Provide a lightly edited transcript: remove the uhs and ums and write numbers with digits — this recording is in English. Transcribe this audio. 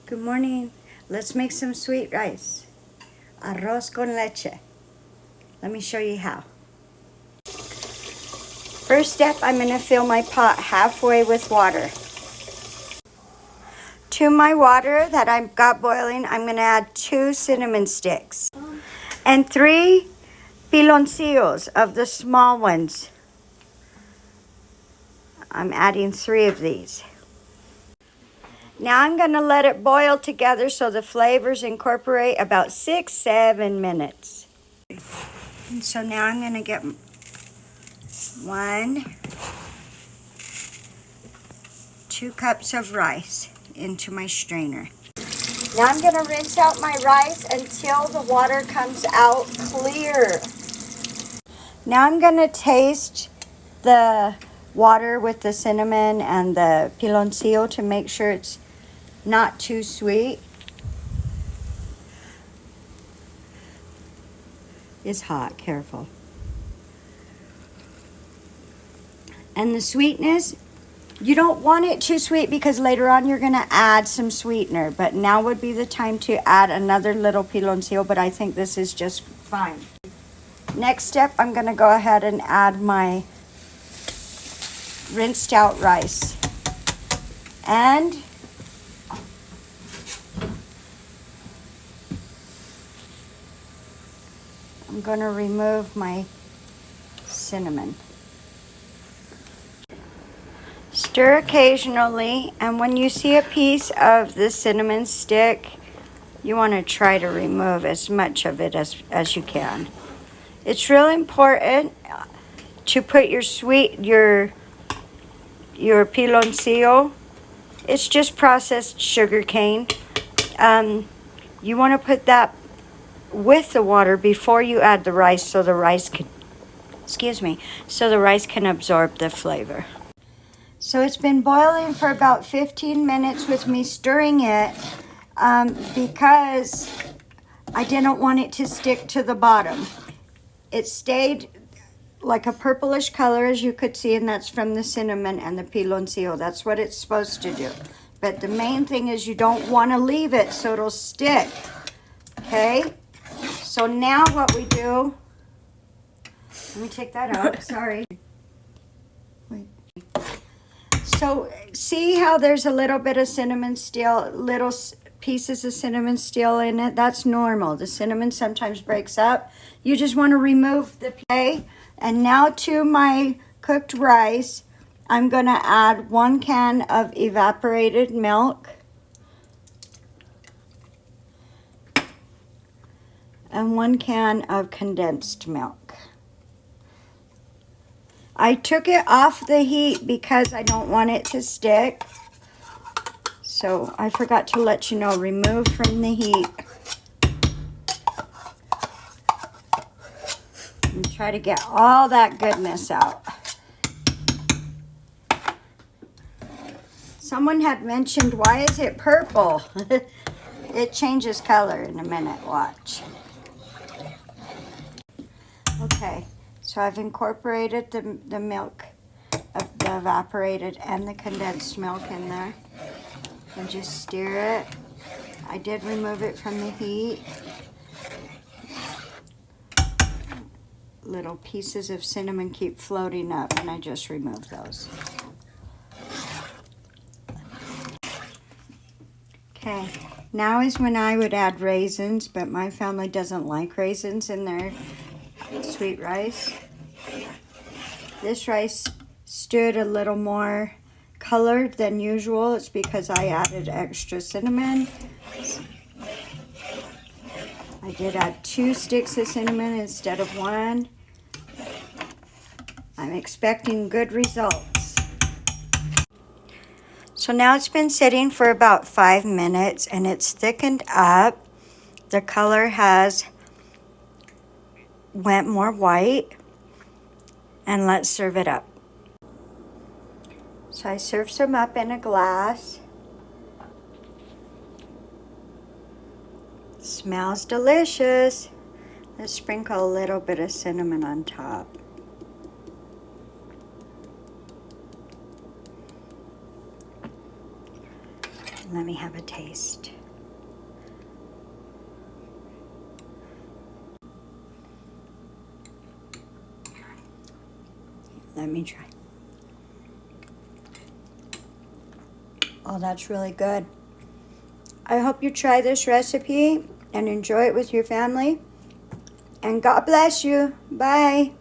Good morning. Let's make some sweet rice. Arroz con leche. Let me show you how. First step, I'm going to fill my pot halfway with water. To my water that I've got boiling, I'm going to add 2 cinnamon sticks and 3 piloncillos of the small ones. I'm adding 3 of these. Now I'm going to let it boil together so the flavors incorporate about 6-7 minutes. And so now I'm going to get 2 cups of rice into my strainer. Now I'm going to rinse out my rice until the water comes out clear. Now I'm going to taste the water with the cinnamon and the piloncillo to make sure it's not too sweet. It's hot, careful. And the sweetness, you don't want it too sweet because later on you're going to add some sweetener. But now would be the time to add another little piloncillo, but I think this is just fine. Next step, I'm going to go ahead and add my rinsed out rice. And I'm going to remove my cinnamon. Stir occasionally, and when you see a piece of the cinnamon stick, you want to try to remove as much of it as you can. It's really important to put your piloncillo. It's just processed sugar cane. You want to put that with the water before you add the rice so the rice can, so the rice can absorb the flavor. So it's been boiling for about 15 minutes with me stirring it because I didn't want it to stick to the bottom. It stayed like a purplish color, as you could see, and that's from the cinnamon and the piloncillo. That's what it's supposed to do. But the main thing is you don't want to leave it so it'll stick. Okay? So now what we do, let me take that out, sorry. Wait. So see how there's a little bit of cinnamon still, little pieces of cinnamon still in it? That's normal. The cinnamon sometimes breaks up. You just want to remove the pay. And now to my cooked rice, I'm going to add 1 can of evaporated milk. And 1 can of condensed milk. I took it off the heat because I don't want it to stick. So I forgot to let you know, remove from the heat. And try to get all that goodness out. Someone had mentioned, why is it purple? It changes color in a minute, watch. Okay, so I've incorporated the milk of the evaporated and the condensed milk in there. And just stir it. I did remove it from the heat. Little pieces of cinnamon keep floating up, and I just removed those. Okay, now is when I would add raisins, but my family doesn't like raisins in their sweet rice. This rice stood a little more colored than usual. It's because I added extra cinnamon. I did add 2 sticks of cinnamon instead of 1. I'm expecting good results. So now it's been sitting for about 5 minutes and it's thickened up. The color has went more white. And let's serve it up. So I serve some up in a glass. Smells delicious. Let's sprinkle a little bit of cinnamon on top. Let Let me have a taste. Let me try. Oh, that's really good. I hope you try this recipe and enjoy it with your family. And God bless you. Bye.